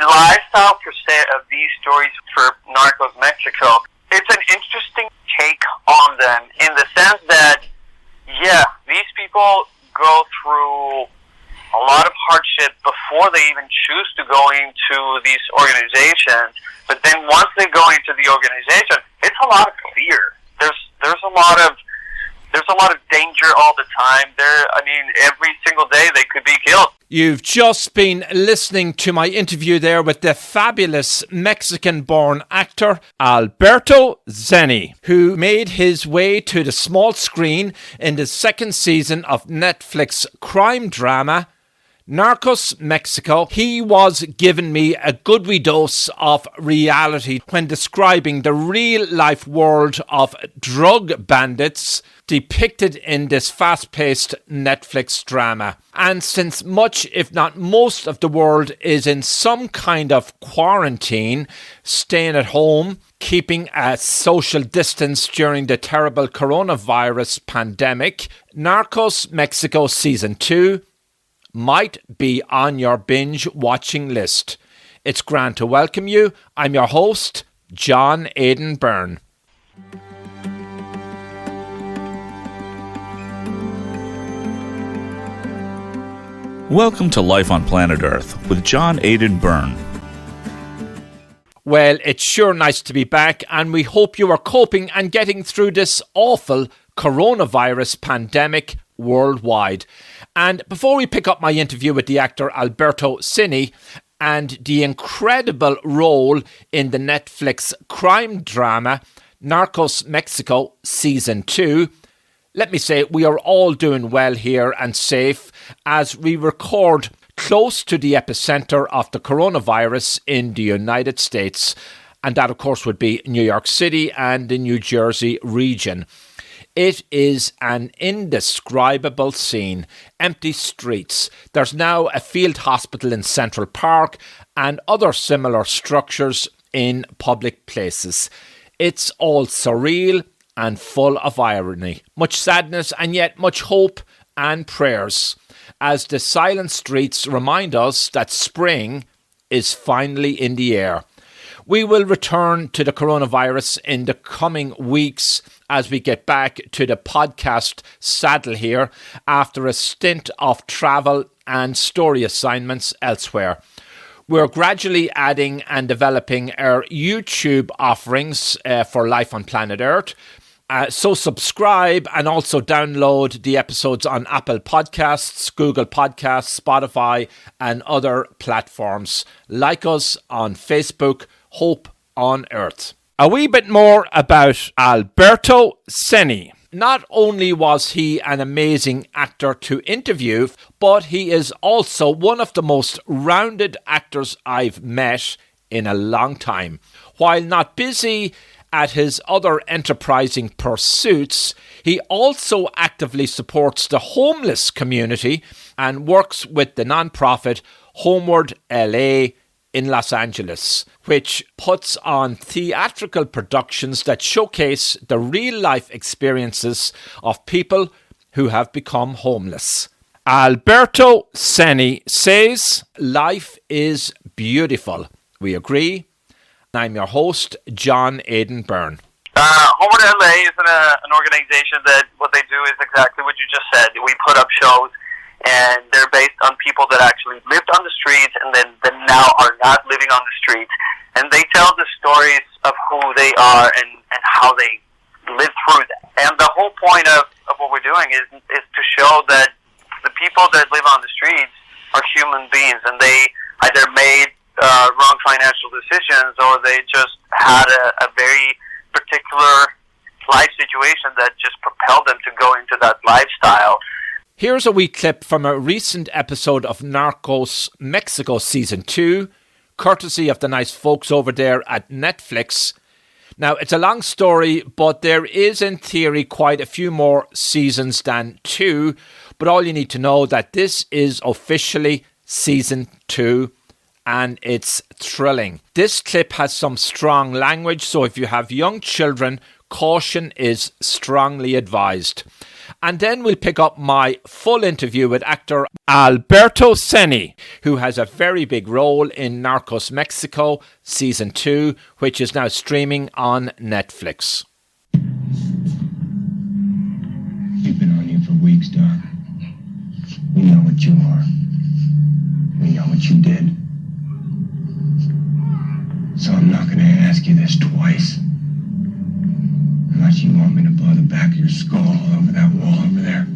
lifestyle per se of these stories for Narcos Mexico, it's an interesting take on them in the sense that, yeah, these people go through a lot of hardship before they even choose to go into these organizations. But then once they go into the organization, it's a lot of fear. There's a lot of danger all the time. Every single day they could be killed. You've just been listening to my interview there with the fabulous Mexican-born actor Alberto Zeni, who made his way to the small screen in the second season of Netflix crime drama Narcos Mexico. He was giving me a good wee dose of reality when describing the real-life world of drug bandits depicted in this fast-paced Netflix drama. And since much, if not most, of the world is in some kind of quarantine, staying at home, keeping a social distance during the terrible coronavirus pandemic, Narcos Mexico Season 2 might be on your binge watching list. It's grand to welcome you. I'm your host, John Aidan Byrne. Welcome to Life on Planet Earth with John Aidan Byrne. Well, it's sure nice to be back, and we hope you are coping and getting through this awful coronavirus pandemic worldwide. And before we pick up my interview with the actor Alberto Sani and the incredible role in the Netflix crime drama Narcos Mexico Season 2, let me say we are all doing well here and safe as we record close to the epicenter of the coronavirus in the United States. And that, of course, would be New York City and the New Jersey region. It is an indescribable scene. Empty streets. There's now a field hospital in Central Park and other similar structures in public places. It's all surreal and full of irony. Much sadness and yet much hope and prayers, as the silent streets remind us that spring is finally in the air. We will return to the coronavirus in the coming weeks as we get back to the podcast saddle here after a stint of travel and story assignments elsewhere. We're gradually adding and developing our YouTube offerings for Life on Planet Earth. So subscribe and also download the episodes on Apple Podcasts, Google Podcasts, Spotify and other platforms. Like us on Facebook, Hope on Earth. A wee bit more about Alberto Zeni. Not only was he an amazing actor to interview, but he is also one of the most rounded actors I've met in a long time. While not busy at his other enterprising pursuits, he also actively supports the homeless community and works with the non-profit Homeward LA in Los Angeles, which puts on theatrical productions that showcase the real-life experiences of people who have become homeless. Alberto Zeni says, life is beautiful. We agree. I'm your host, John Aidan Byrne. Homeward LA is an organization that what they do is exactly what you just said. We put up shows, and they're based on people that actually lived on the streets and then now are not living on the streets. And they tell the stories of who they are and how they lived through that. And the whole point of what we're doing is to show that the people that live on the streets are human beings, and they either made wrong financial decisions or they just had a very particular life situation that just propelled them to go into that lifestyle. Here's a wee clip from a recent episode of Narcos Mexico Season 2, courtesy of the nice folks over there at Netflix. Now, it's a long story, but there is in theory quite a few more seasons than 2, but all you need to know that this is officially Season 2, and it's thrilling. This clip has some strong language, so if you have young children, caution is strongly advised. And then we'll pick up my full interview with actor Alberto Zeni, who has a very big role in Narcos Mexico Season 2, which is now streaming on Netflix. We've been on you for weeks, Doc. We know what you are. We know what you did. So I'm not going to ask you this twice. Unless you want me to blow the back of your skull all over that wall over there.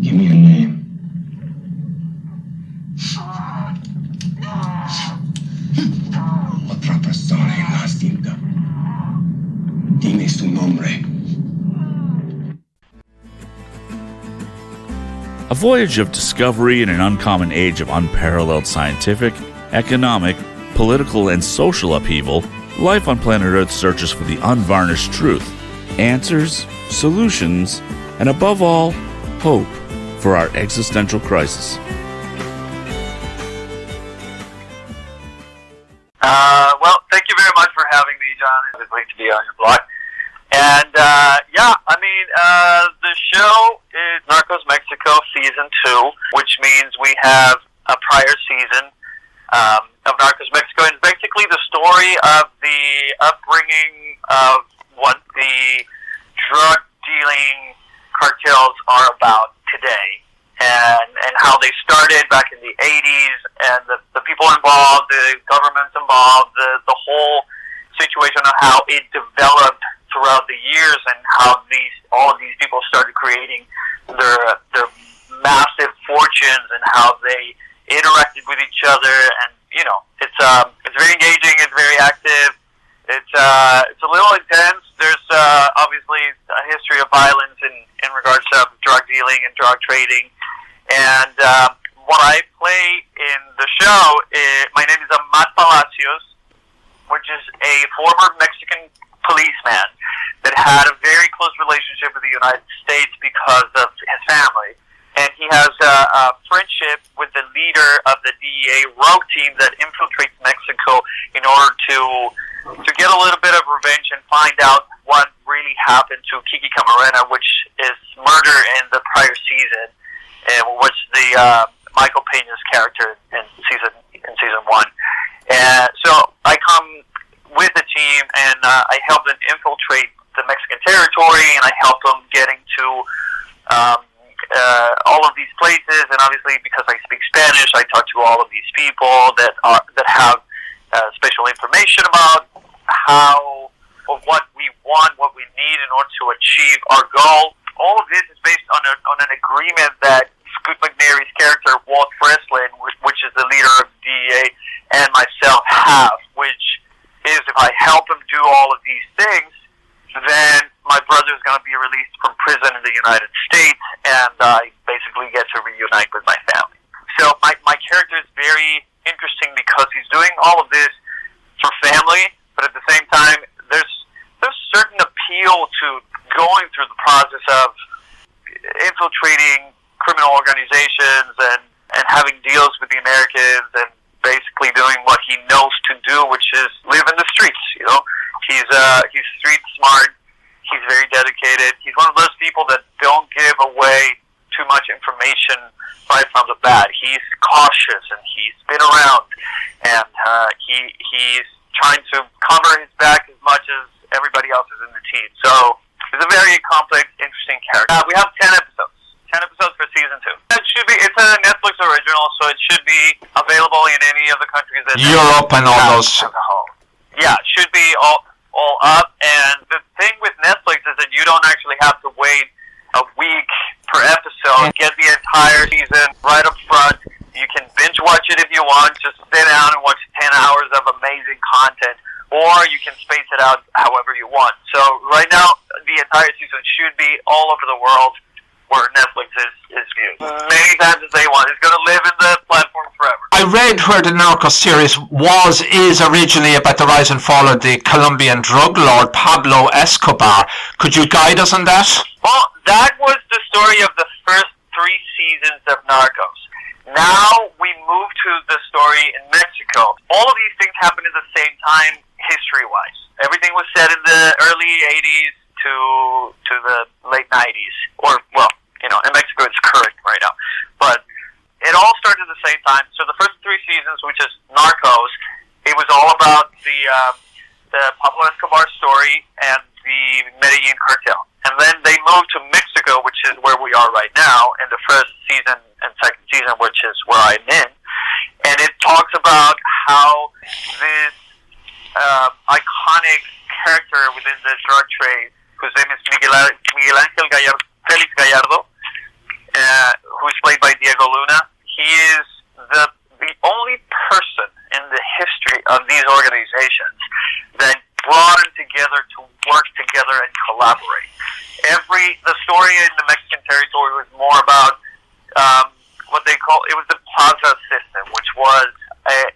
Give me a name. Otra persona en la cinta. Dime su nombre. A voyage of discovery in an uncommon age of unparalleled scientific, economic, political, and social upheaval, life on planet Earth searches for the unvarnished truth, answers, solutions, and above all, hope for our existential crisis. Well, thank you very much for having me, John. It's great to be on your blog. And, the show is Narcos Mexico Season 2, which means we have a prior season of Narcos Mexico. It's basically the story of the upbringing of what the drug-dealing cartels are about today, and how they started back in the 80s, and the people involved, the governments involved, the whole situation of how it developed throughout the years, and how all of these people started creating their massive fortunes, and how they interacted with each other. And it's very engaging, it's very active, it's a little intense. There's obviously a history of violence in regards to drug dealing and drug trading. And what I play in the show my name is Amat Palacios, which is a former Mexican policeman that had a very close relationship with the United States because of his family. And he has a friendship with the leader of the DEA rogue team that infiltrates Mexico in order to get a little bit of revenge and find out what really happened to Kiki Camarena, which is murder in the prior season, and was the Michael Peña's character in season 1. And so I come with the team, and I help them infiltrate the Mexican territory, and I help them getting to all of these places. And obviously, because I speak Spanish, I talk to all of these people that have special information about what we want, what we need in order to achieve our goal. All of this is based on an agreement that McNairy's character, Walt Freslin, which is the leader of DEA, and myself have, which is if I help him do all of these things, then my brother is going to be released from prison in the United States, and I basically get to reunite with my family. So my character is very interesting because he's doing all of this for family, but at the same time, there's certain appeal to going through the process of infiltrating criminal organizations and having deals with the Americans, and basically doing what he knows to do, which is live in the streets. He's street smart. He's very dedicated. He's one of those people that don't give away too much information right from the bat. He's cautious, and he's been around, and he's trying to cover his back as much as everybody else is in the team. So it's a very complex, interesting character. We have 10 episodes. 10 episodes for season 2. It's a Netflix original, so it should be available in any of the countries that Europe and all those. Yeah, it should be all up. And the thing with Netflix is that you don't actually have to wait a week per episode. Get the entire season right up front. You can binge watch it if you want. Just sit down and watch 10 hours of amazing content, or you can space it out however you want. So right now, the entire season should be all over the world where Netflix is viewed. Many times as they want. It's going to live in the platform forever. I read where the Narcos series is originally about the rise and fall of the Colombian drug lord Pablo Escobar. Could you guide us on that? Well, that was the story of the first 3 seasons of Narcos. Now we move to the story in Mexico. All of these things happened at the same time, history-wise. Everything was set in the early 80s to the late 90s. Or, well, in Mexico it's current right now. But it all started at the same time. So the first 3 seasons, which is Narcos, it was all about the Pablo Escobar story and the Medellin cartel. And then they moved to Mexico, which is where we are right now, in the first season and second season, which is where I'm in. And it talks about how this iconic character within the drug trade, whose name is Miguel Angel Gallardo, Felix Gallardo, who is played by Diego Luna. He is the only person in the history of these organizations that brought them together to work together and collaborate. The story in the Mexican territory was more about what they call, it was the plaza system, which was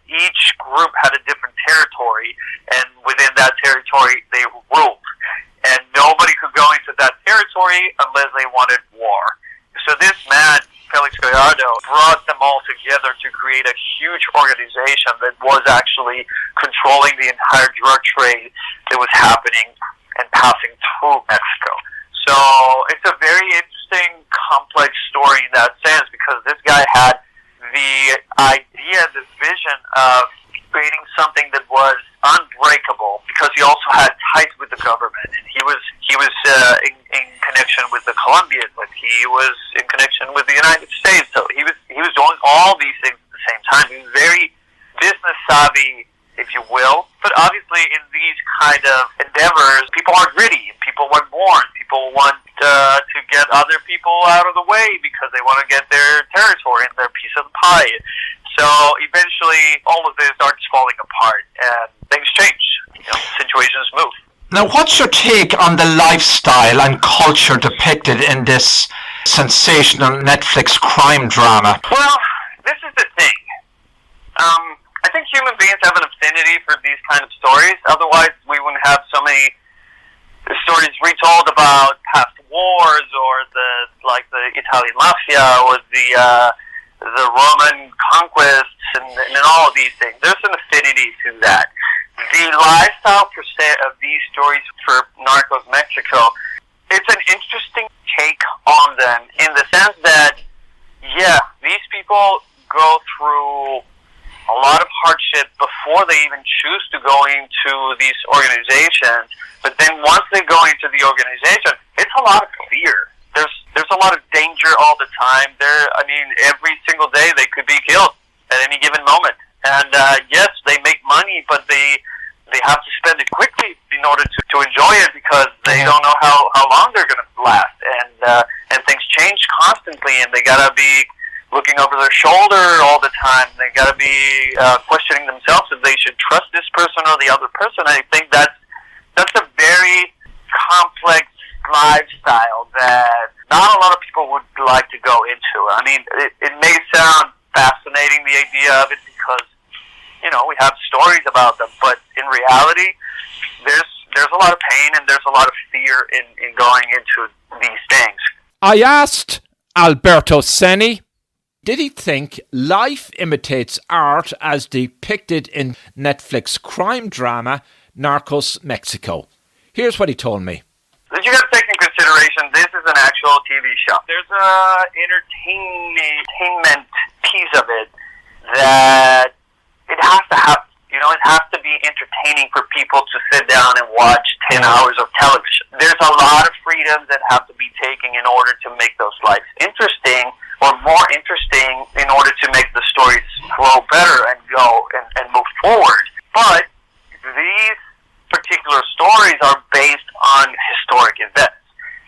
each group had a different territory, and within that territory they ruled. And nobody could go into that territory unless they wanted war. So this man, Felix Gallardo, brought them all together to create a huge organization that was actually controlling the entire drug trade that was happening and passing through Mexico. So it's a very interesting, complex story in that sense, because this guy had the idea, this vision of creating something that was unbreakable, because he also had ties with the government, and he was in connection with the Colombians, like he was in connection with the United States. So he was doing all these things at the same time. He was very business savvy, if you will. But obviously, in these kind of endeavors, people are gritty. People want more. People want to get other people out of the way because they want to get their territory and their piece of the pie. So eventually, all of this starts falling apart, and things change. Situations move. Now, what's your take on the lifestyle and culture depicted in this sensational Netflix crime drama? Well, this is the thing. I think human beings have an affinity for these kind of stories. Otherwise, we wouldn't have so many stories retold about past wars, or the Italian mafia, or the Roman conquests, and all of these things. There's an affinity to that. The lifestyle per se of these stories for Narcos Mexico, it's an interesting take on them, in the sense that, yeah, these people go through a lot of hardship before they even choose to go into these organizations. But then once they go into the organization, it's a lot of fear. There's a lot of danger all the time. Every single day they could be killed at any given moment. And yes, they make money, but they have to spend it quickly in order to enjoy it, because they don't know how long they're going to last. And things change constantly, and they gotta be looking over their shoulder all the time. They gotta be questioning themselves if they should trust this person or the other person. I think that's a very complex lifestyle that not a lot of people would like to go into. It may sound fascinating, the idea of it, because we have stories about them, but in reality, there's a lot of pain and there's a lot of fear in going into these things. I asked Alberto Zeni, did he think life imitates art as depicted in Netflix crime drama Narcos Mexico? Here's what he told me. You got to take into consideration, this is an actual TV show. There's a entertainment piece of it that it has to have. It has to be entertaining for people to sit down and watch 10 hours of television. There's a lot of freedoms that have to be taken in order to make those lives interesting, or more interesting, in order to make the stories flow better and go and move forward. But these particular stories are based on historic events.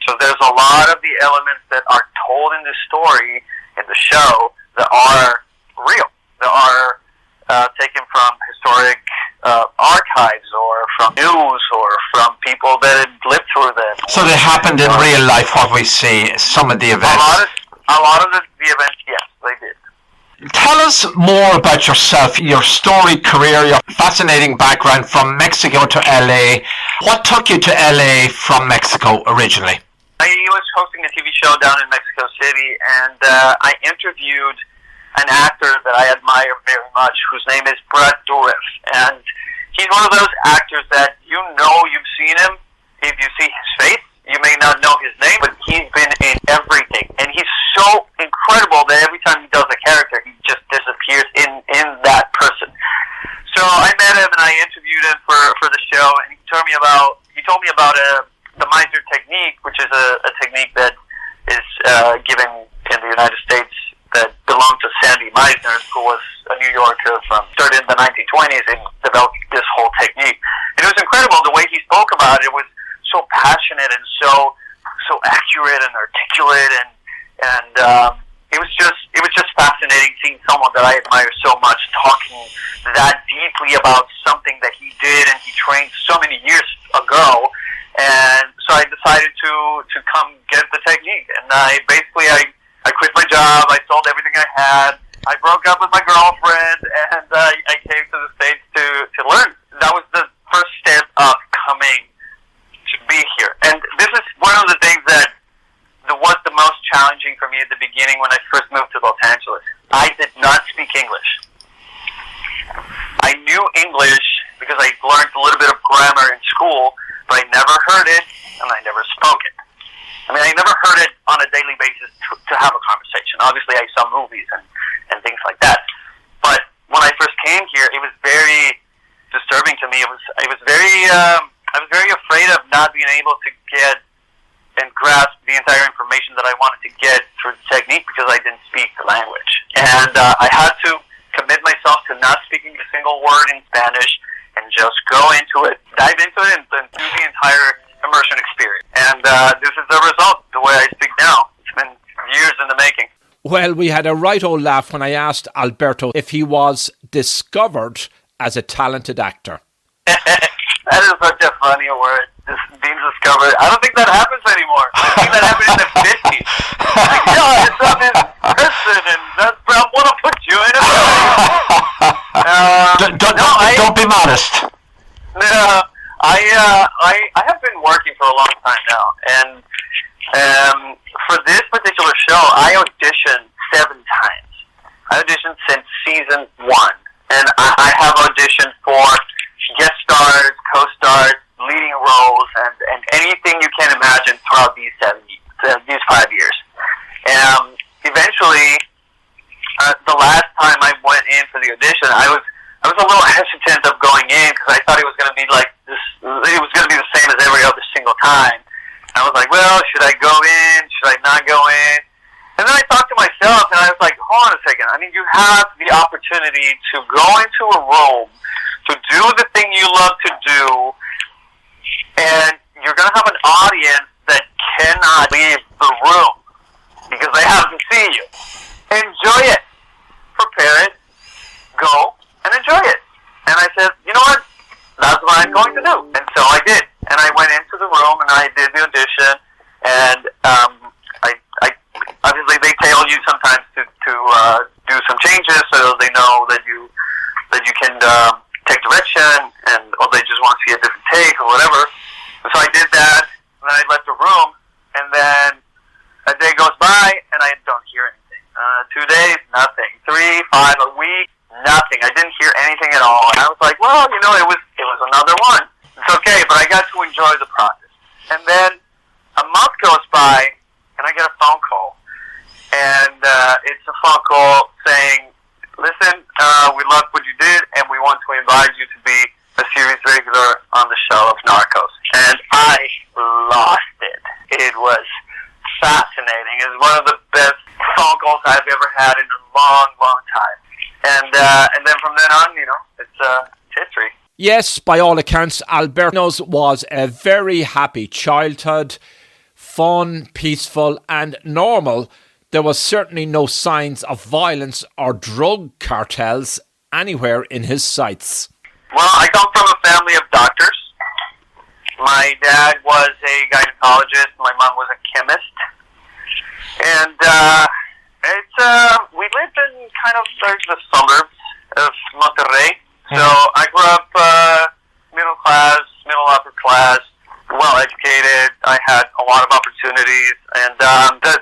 So there's a lot of the elements that are told in the story, in the show, that are real, that are taken from historic archives, or from news, or from people that had lived through them. So they happened in real life, what we see, some of the events. A lot of the events, yes, they did. Tell us more about yourself, your storied career, your fascinating background from Mexico to LA. What took you to LA from Mexico originally? I was hosting a TV show down in Mexico City, and I interviewed an actor that I admire very much, whose name is Brad Dourif. And he's one of those actors that you've seen him. If you see his face, you may not know his name, but he's been in everything. And he's so incredible that every time he does a character, he just disappears in that person. So I met him and I interviewed him for the show, and he told me about the Meisner technique, which is a technique that is given in the United States that belonged to Sandy Meisner, who was a New Yorker started in the 1920s and developed this whole technique. And it was incredible the way he spoke about it. It was so passionate and so accurate and articulate, and it was just fascinating seeing someone that I admire so much talking that deeply about something that he did and he trained so many years ago. And so I decided to come get the technique, and I quit my job. I sold everything I had. I broke up with my girlfriend, and I came to the States to learn. That was the first step of coming to be here. And this is one of the things that was the most challenging for me at the beginning when I first moved to Los Angeles. I did not speak English. I knew English because I learned a little bit of grammar in school, but I never heard it, and I never spoke it. I mean, I never heard it on a daily basis to have a conversation. Obviously, I saw movies and things like that. But when I first came here, it was very disturbing to me. I was very afraid of not being able to get and grasp the entire information that I wanted to get through the technique because I didn't speak the language. And I had to commit myself to not speaking a single word in Spanish and just go into it, dive into it, and do the entire immersion experience. And this is the result, the way I speak now. It's been years in the making. Well, we had a right old laugh when I asked Alberto if he was discovered as a talented actor. That is such a funny word, being discovered. I don't think that happens anymore. I think that happened in the 50s. Like, yo, I saw this person, and I want to put you in a movie. Don't be modest. No, I have been working for a long time now, and for this particular show, I auditioned 7 times. I auditioned since season 1, and I have auditioned for guest stars, co-stars, leading roles, and anything you can imagine throughout these 5 years. Eventually, the last time I went in for the audition, I was a little hesitant of going in because I thought it was going to be like this. It was going to be the same as every other single time. I was like, well, should I go in? Should I not go in? And then I thought to myself, and I was like, hold on a second. I mean, you have the opportunity to go into a room, to do the thing you love to do, and you're going to have an audience that cannot leave the room because they have to see you. Enjoy it. Prepare it. Go and enjoy it. And I said, you know what? That's what I'm going to do. And so I did. And I went into the room and I did the audition. And I obviously they tell you sometimes to do some changes so they know that you can take direction, or they just want to see a different take or whatever. And so I did that. And then I left the room. And then a day goes by and I don't hear anything. 2 days, nothing. 3, 5, a week, nothing. I didn't hear anything at all. And I was like, well, you know, it was another one. It's okay, but I got to enjoy the process. And then a month goes by, and I get a phone call. And it's a phone call saying, listen, we loved what you did, and we want to invite you to be a series regular on the show of Narcos. And I lost it. It was fascinating. It was one of the best phone calls I've ever had in a long, long time. And then from then on, you know, it's history. Yes, by all accounts, Alberto's was a very happy childhood, fun, peaceful and normal. There was certainly no signs of violence or drug cartels anywhere in his sights. Well, I come from a family of doctors. My dad was a gynecologist. My mom was a chemist. And we lived in kind of like the suburbs of Monterrey. So I grew up middle class, middle upper class, well educated. I had a lot of opportunities. And the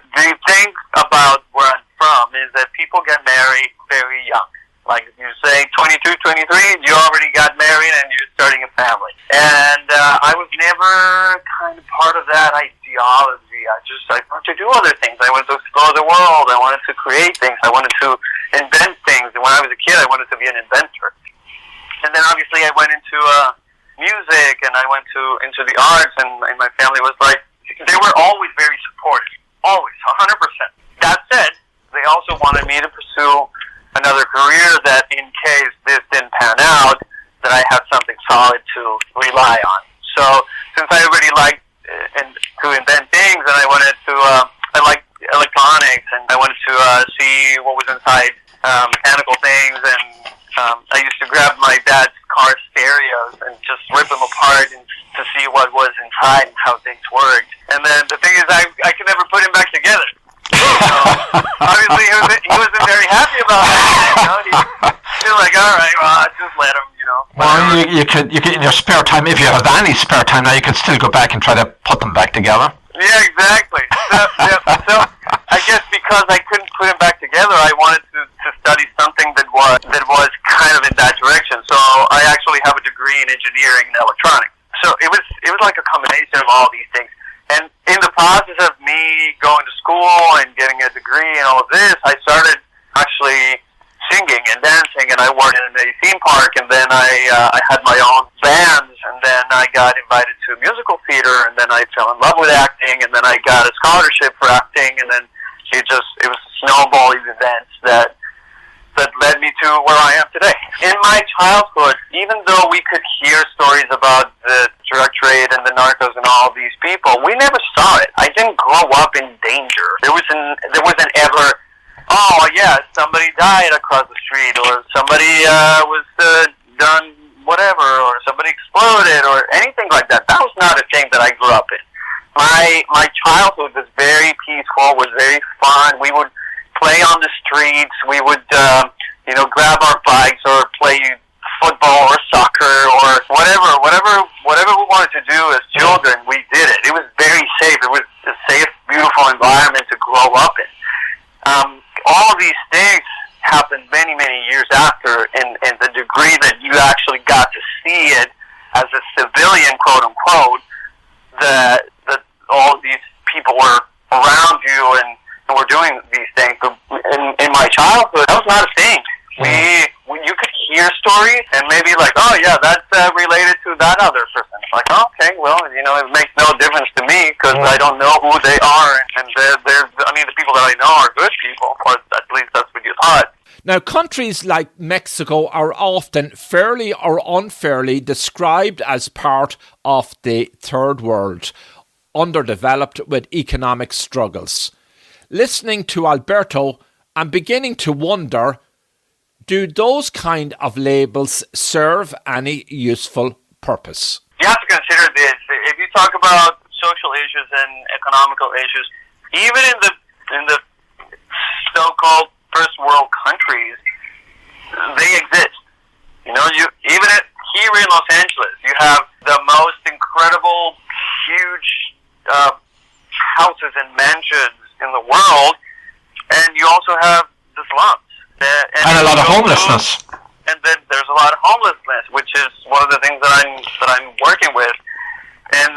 thing about where I'm from is that people get married very young. Like you say, 20 22, 23, you already got married and you're starting a family. And I was never kind of part of that ideology. I wanted to do other things. I wanted to explore the world. I wanted to create things. I wanted to invent things. And when I was a kid, I wanted to be an inventor. And then obviously I went into music, and I went into the arts, and my family was like, they were always very supportive. Always, 100%. That said, they also wanted me to pursue another career that, in case this didn't pan out, that I had something solid to rely on. So since I already liked to invent things, and I wanted to, I liked electronics, and I wanted to see what was inside mechanical things, and I used to grab my dad's car stereos and just rip them apart and to see what was inside and how things worked. And then the thing is, I could never put him back together. So obviously he wasn't very happy about that. He was like, all right, well, I'll just let him, Well, you could in your spare time, if you have any spare time now, you can still go back and try to put them back together. Yeah, exactly. So I guess because I couldn't put him back together, I wanted to study something that was kind of in that direction. So I actually have a degree in engineering and electronics. So it was like a combination of all these things. And in the process of me going to school and getting a degree and all of this, I started actually singing and dancing, and I worked in a theme park, and then I had my own bands, and then I got invited to musical theater, and then I fell in love with acting, and then I got a scholarship for acting, and then it was snowballing events that led me to where I am today. In my childhood, even though we could hear stories about the drug trade and the Narcos and all these people, we never saw it. I didn't grow up in danger. There wasn't ever, oh yeah, somebody died across the street, or somebody was done whatever, or somebody exploded, or anything like that. That was not a thing that I grew up in. My childhood was very peaceful, was very fun. We would play on the streets. We would, grab our bikes or play football or soccer or whatever we wanted to do as children. We did it. It was very safe. It was a safe, beautiful environment to grow up in. All of these things happened many, many years after, in the degree that you actually got to see it as a civilian, quote unquote, that all of these people were around you and were doing these things. But in my childhood, that was not a thing. You could hear stories and maybe like, oh yeah, that's related to that other person. Like, okay, well, it makes no difference to me because I don't know who they are, and the people that I know are good people, or at least that's what you thought. Now, countries like Mexico are often fairly or unfairly described as part of the third world, underdeveloped with economic struggles. Listening to Alberto, I'm beginning to wonder, do those kind of labels serve any useful purpose? You have to consider this. If you talk about social issues and economical issues, even in the so-called first world countries, they exist. Even here in Los Angeles, you have the most incredible, huge houses and mansions in the world, and you also have the slums. And a lot of homelessness. And then there's a lot of homelessness, which is one of the things that I'm working with. And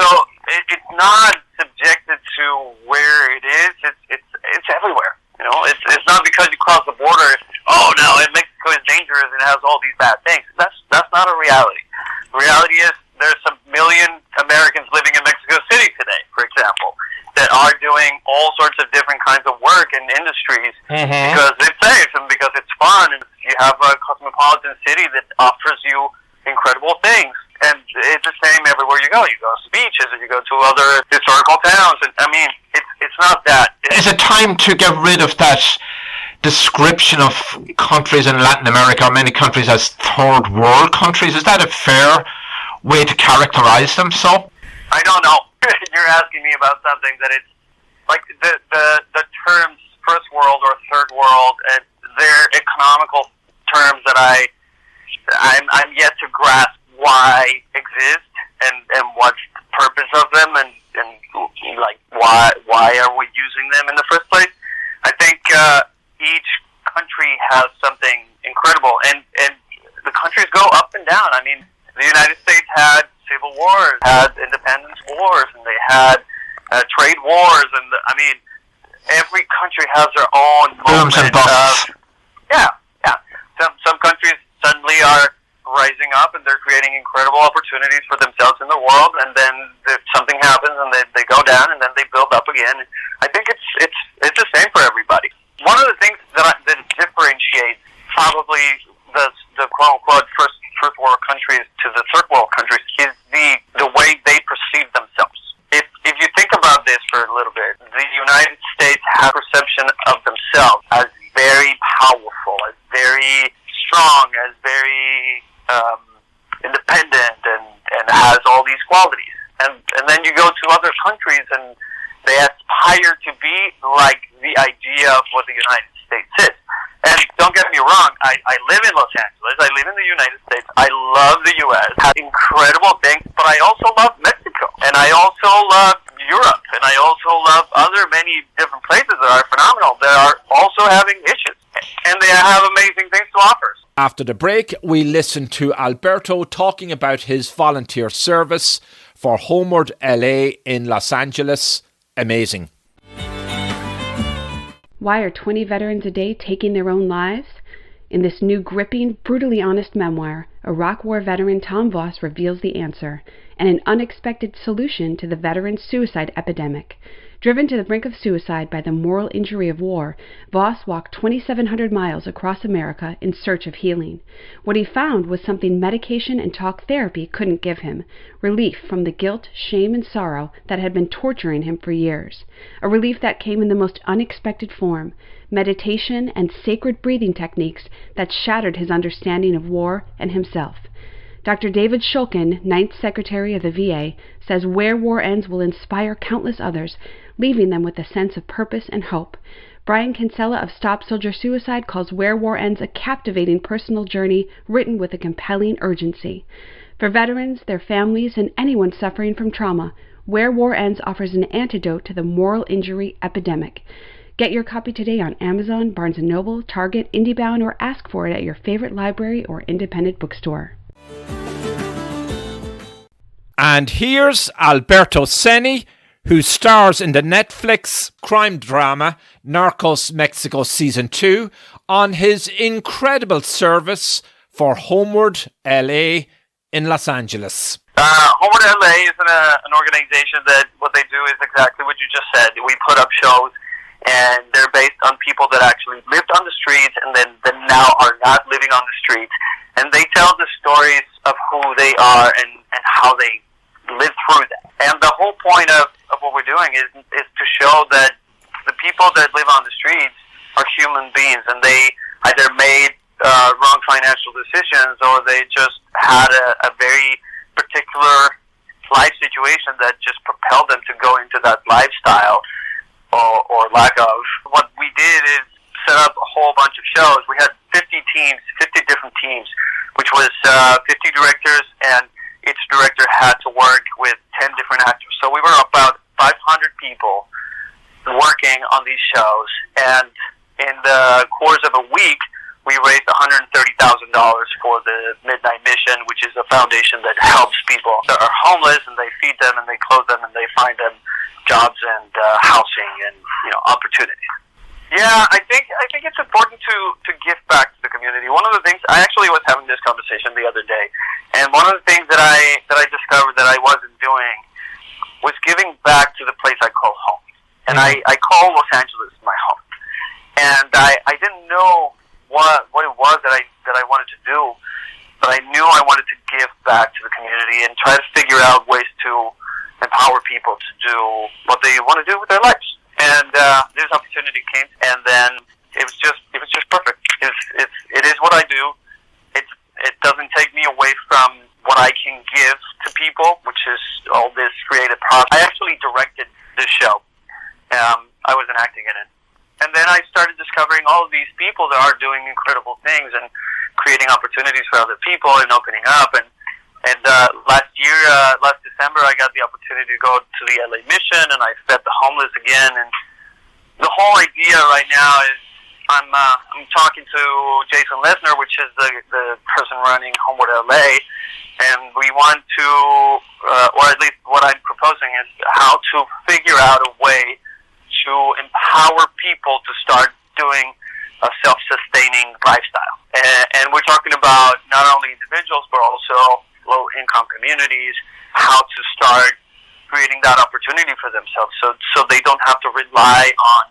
so it's not subjected to where it is. It's everywhere. It's not because you cross the border. Oh no, Mexico is dangerous and has all these bad things. That's not a reality. The reality is there's a million Americans living in Mexico City today, for example, that are doing all sorts of different kinds of work and industries because it's safe and because it's fun, and you have a cosmopolitan city that offers you incredible things. And it's the same everywhere you go. You go to beaches, and you go to other historical towns, and it's not that. Is it time to get rid of that description of countries in Latin America, or many countries, as third world countries? Is that a fair way to characterize them? So I don't know. You're asking me about something that it's like the terms first world or third world, and they're economical terms that I'm yet to grasp why exist and what's the purpose of them, and like why are we using them in the first place. I think each country has something incredible. And the countries go up and down. I mean, the United States had civil wars, had independence wars, and they had trade wars, and I mean, every country has their own booms and busts. Yeah. Some countries suddenly are rising up, and they're creating incredible opportunities for themselves in the world, and then something happens, and they go down, and then they build up again. I think it's the same for everybody. One of the things that differentiates probably the quote unquote first world countries to the third world countries is the way they perceive themselves. If you think about this for a little bit, the United States has a perception of themselves as very powerful, as very strong, as very independent, and has all these qualities. And then you go to other countries, and they aspire to be like the idea of what the United States is. And don't get me wrong, I live in Los Angeles, I live in the United States, I love the U.S., have incredible things, but I also love Mexico, and I also love Europe, and I also love other many different places that are phenomenal, that are also having issues, and they have amazing things to offer. After the break, we listen to Alberto talking about his volunteer service for Homeward LA in Los Angeles. Amazing. Why are 20 veterans a day taking their own lives? In this new gripping, brutally honest memoir, Iraq War veteran Tom Voss reveals the answer and an unexpected solution to the veteran suicide epidemic. Driven to the brink of suicide by the moral injury of war, Voss walked 2,700 miles across America in search of healing. What he found was something medication and talk therapy couldn't give him: relief from the guilt, shame, and sorrow that had been torturing him for years. A relief that came in the most unexpected form: meditation and sacred breathing techniques that shattered his understanding of war and himself. Dr. David Shulkin, 9th Secretary of the VA, says Where War Ends will inspire countless others, leaving them with a sense of purpose and hope. Brian Kinsella of Stop Soldier Suicide calls Where War Ends a captivating personal journey written with a compelling urgency. For veterans, their families, and anyone suffering from trauma, Where War Ends offers an antidote to the moral injury epidemic. Get your copy today on Amazon, Barnes & Noble, Target, IndieBound, or ask for it at your favorite library or independent bookstore. And here's Alberto Zeni, who stars in the Netflix crime drama Narcos Mexico Season 2, on his incredible service for Homeward LA in Los Angeles. Homeward LA is an organization that what they do is exactly what you just said. We put up shows, and they're based on people that actually lived on the streets and then now are not living on the streets. And they tell the stories of who they are and how they live through that. And the whole point of what we're doing is to show that the people that live on the streets are human beings, and they either made wrong financial decisions, or they just had a very particular life situation that just propelled them to go into that lifestyle or lack of. What we did is set up a whole bunch of shows. We had 50 different teams, which was 50 directors, and each director had to work with 10 different actors. So we were about 500 people working on these shows, and in the course of a week, we raised $130,000 for the Midnight Mission, which is a foundation that helps people that are homeless, and they feed them, and they clothe them, and they find them jobs and housing and opportunities. Yeah, I think it's important to give back to the community. One of the things, I actually was having this conversation the other day, and one of the things that I discovered that I wasn't doing was giving back to the place I call home. And I call Los Angeles my home. And I didn't know what it was that I wanted to do, but I knew I wanted to give back to the community and try to figure out ways to empower people to do what they want to do with their lives. And this opportunity came, and then it was just perfect. It is what I do. It doesn't take me away from what I can give to people, which is all this creative process. I actually directed this show. I wasn't acting in it. And then I started discovering all of these people that are doing incredible things and creating opportunities for other people and opening up. And last December, I got the opportunity to go to the LA Mission, and I fed the homeless again. And the whole idea right now is I'm talking to Jason Lesnar, which is the person running Homeward LA, and we want to, or at least what I'm proposing is how to figure out a way to empower people to start doing a self-sustaining lifestyle. And we're talking about not only individuals, but also low-income communities, how to start creating that opportunity for themselves so they don't have to rely on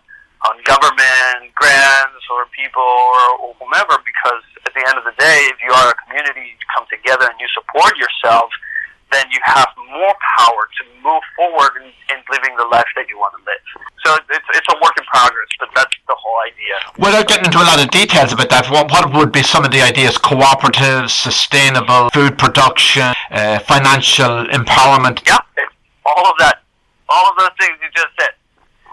government grants or people or whomever, because at the end of the day, if you are a community, you come together and you support yourself, then you have more power to move forward in living the life that you want to live. So it's a work in progress, but that's the whole idea. Without getting into a lot of details about that, what would be some of the ideas? Cooperative, sustainable, food production, financial empowerment? Yeah, all of that. All of those things you just said.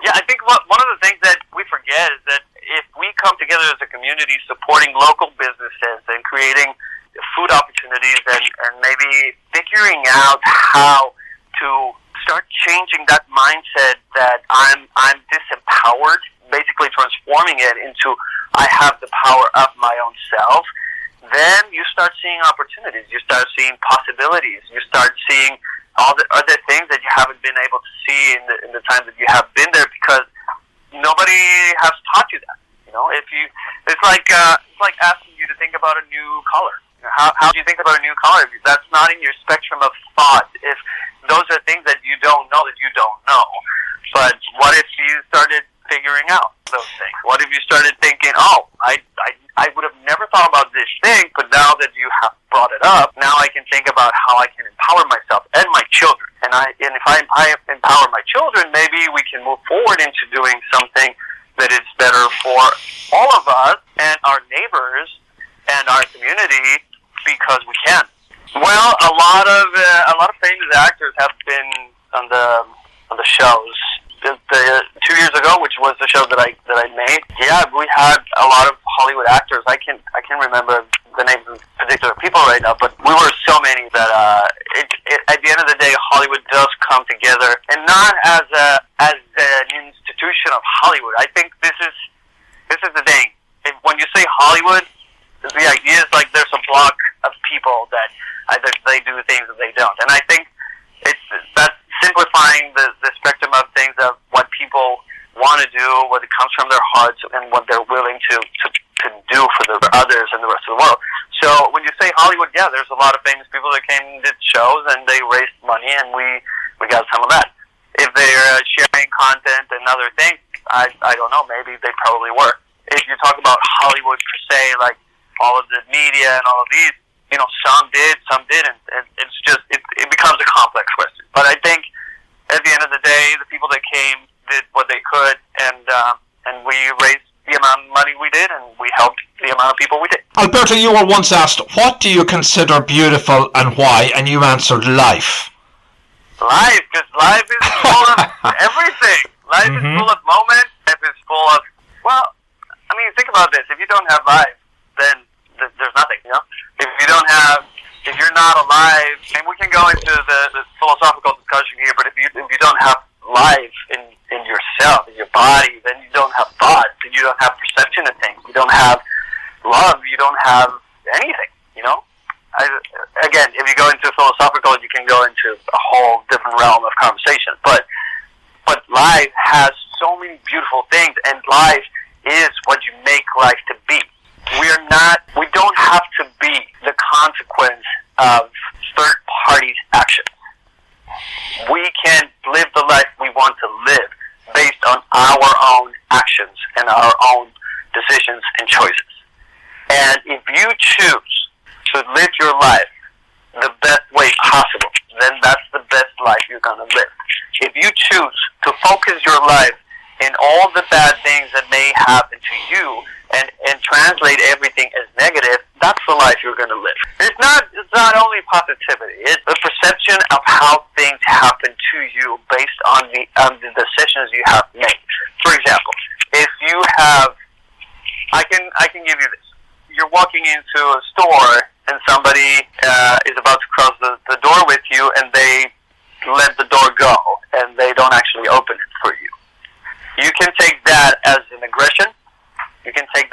Yeah, I think one of the things that we forget is that if we come together as a community supporting local businesses and creating food opportunities and maybe figuring out how to start changing that mindset that I'm disempowered, basically transforming it into I have the power of my own self, then you start seeing opportunities, you start seeing possibilities, you start seeing all the other things that you haven't been able to see in the time that you have been there, because nobody has taught you that. You know, it's like asking you to think about a new color. How do you think about a new color? That's not in your spectrum of thought. If those are things that you don't know, But what if you started figuring out those things? What if you started thinking, oh, I would have never thought about this thing, but now that you have brought it up, now I can think about how I can empower myself and my children. And if I empower my children, maybe we can move forward into doing something that is better for all of us and our neighbors and our community, because we can. Well, a lot of famous actors have been on the shows. The 2 years ago, which was the show that I made, yeah, we had a lot of Hollywood actors. I can't remember the names of particular people right now, but we were so many that at the end of the day, Hollywood does come together, and not as an institution of Hollywood. I think this is the thing. When you say Hollywood, the idea is like there's a block of people that either they do things or they don't, and I think that's simplifying the spectrum of things of what people want to do, what it comes from their hearts, and what they're willing to do for the others and the rest of the world. So when you say Hollywood, yeah, there's a lot of famous people that came and did shows, and they raised money, and we got some of that. If they're sharing content and other things, I don't know, maybe they probably were. If you talk about Hollywood per se, like all of the media and all of these, you know, some did, some didn't, and it's just, it becomes a complex question. But I think at the end of the day, the people that came did what they could, and we raised the amount of money we did, and we helped the amount of people we did. Alberto, you were once asked, what do you consider beautiful and why? And you answered life. Life, because life is full of everything. Life is full of moments. Life is full of, well, I mean, think about this. If you don't have life, then there's nothing, you know? If you're not alive, and we can go into the philosophical discussion here, but if you don't have life in yourself, in your body, then you don't have thoughts, and you don't have perception of things, you don't have love, you don't have anything, you know? Again, if you go into philosophical, you can go into a whole different realm of conversation, but life has so many beautiful things, and life is what you make life to be. We don't have to be the consequence of third parties' actions. We can live the life we want to live based on our own actions and our own decisions and choices. And if you choose to live your life the best way possible, then that's the best life you're going to live. If you choose to focus your life in all the bad things that may happen to you and translate everything as negative, that's the life you're going to live. It's not only positivity. It's the perception of how things happen to you based on the decisions you have made. For example, if you have, I can give you this. You're walking into a store and somebody is about to cross the door with you, and they let the door go and they don't actually open it for you. You can take that as an aggression. You can take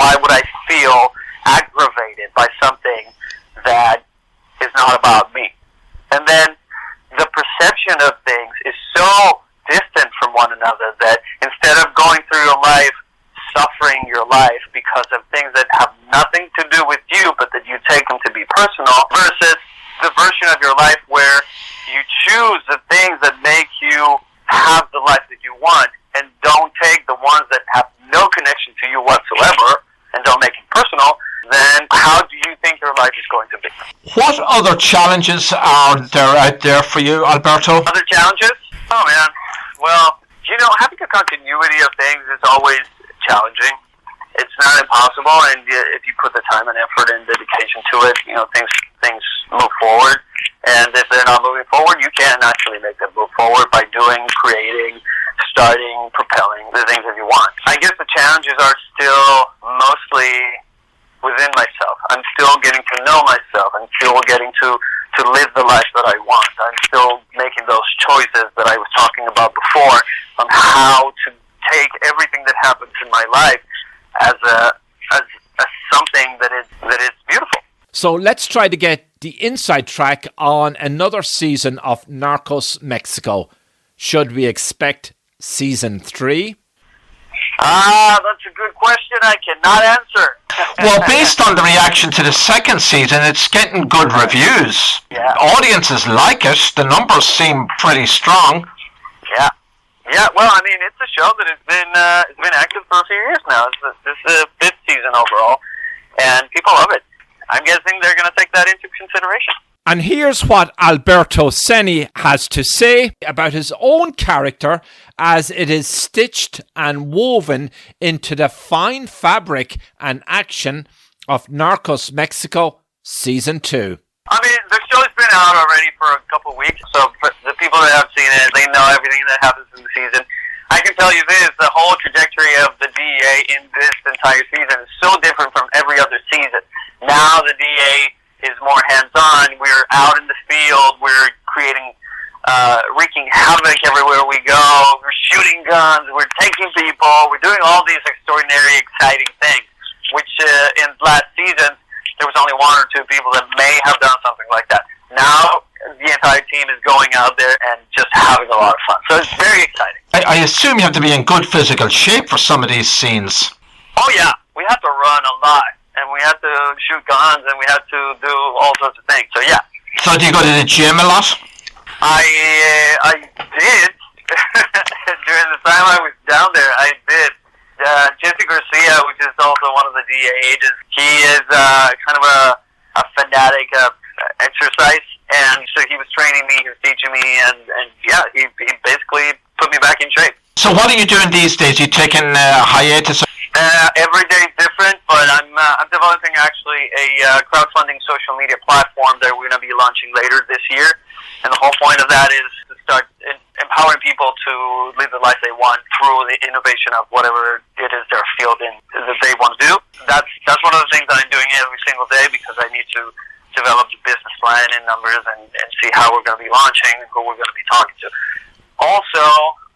Why would I feel aggravated by something that is not about me? And then the perception of things is so distant from one another that instead of going through your life, suffering your life because of things that have nothing to do with you, but that you take them to be personal, versus the version of your life where you choose the things that make you have the life that you want and don't take the ones that have no connection to you whatsoever and don't make it personal, then how do you think your life is going to be? What other challenges are there out there for you, Alberto? Other challenges? Oh, man. Well, having a continuity of things is always challenging. It's not impossible, and if you put the time and effort and dedication to it, things move forward. And if they're not moving forward, you can actually make them move forward by doing, creating, starting, propelling the things that you want. I guess the challenges are still mostly within myself. I'm still getting to know myself. I'm still getting to live the life that I want. I'm still making those choices that I was talking about before on how to take everything that happens in my life as something that is beautiful. So let's try to get the inside track on another season of Narcos Mexico. Should we expect season 3? That's a good question I cannot answer. Well, based on the reaction to the second season, it's getting good reviews. Yeah. Audiences like it. The numbers seem pretty strong. Yeah. Yeah, well, I mean, it's a show that has been active for a few years now. This is the 5th season overall, and people love it. I'm guessing they're going to take that into consideration. And here's what Alberto Zeni has to say about his own character as it is stitched and woven into the fine fabric and action of Narcos Mexico Season 2. I mean, the show's been out already for a couple of weeks, so for the people that have seen it, they know everything that happens in the season. I can tell you this, the whole trajectory of the DEA in this entire season is so different from every other season. Now the DEA is more hands-on. We're out in the field. We're creating, wreaking havoc everywhere we go. We're shooting guns. We're taking people. We're doing all these extraordinary, exciting things, which in last season, there was only 1 or 2 people that may have done something like that. Now, the entire team is going out there and just having a lot of fun. So it's very exciting. I assume you have to be in good physical shape for some of these scenes. Oh, yeah. We have to run a lot, and we have to shoot guns, and we have to do all sorts of things. So, yeah. So do you go to the gym a lot? I did. During the time I was down there, I did. Jesse Garcia, which is also one of the DA agents, he is kind of a fanatic of exercise, and so he was training me, he was teaching me, and yeah, he basically put me back in shape. So what are you doing these days? You taking a hiatus? Every day is different, but I'm developing actually a crowdfunding social media platform that we're going to be launching later this year, and the whole point of that is to start empowering people to live the life they want through the innovation of whatever it is their field in that they want to do. That's one of the things that I'm doing every single day, because I need to develop the business plan and numbers and see how we're going to be launching and who we're going to be talking to. Also,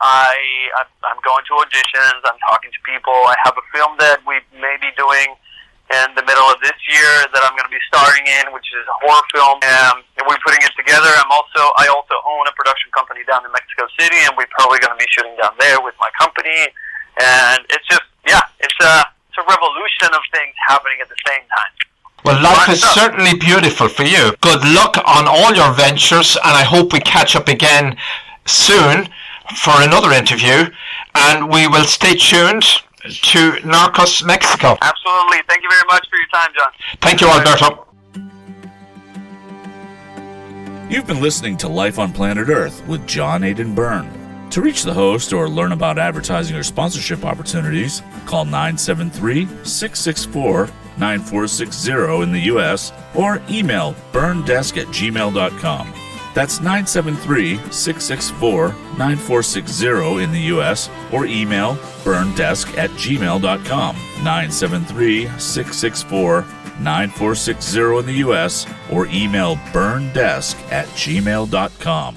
I'm going to auditions. I'm talking to people. I have a film that we may be doing in the middle of this year that I'm going to be starring in, which is a horror film, and we're putting it together. I also own a production company down in Mexico City, and we're probably going to be shooting down there with my company. And it's just, yeah, it's a revolution of things happening at the same time. Well, life is certainly beautiful for you. Good luck on all your ventures, and I hope we catch up again soon for another interview, and we will stay tuned to Narcos Mexico. Absolutely. Thank you very much for your time, John. Thank you, Alberto. You've been listening to Life on Planet Earth with John Aidan Byrne. To reach the host or learn about advertising or sponsorship opportunities, call 973-664-9460 in the U.S. or email burndesk@gmail.com. That's 973-664-9460 in the U.S. or email burndesk@gmail.com. 973-664-9460 in the U.S. or email burndesk@gmail.com.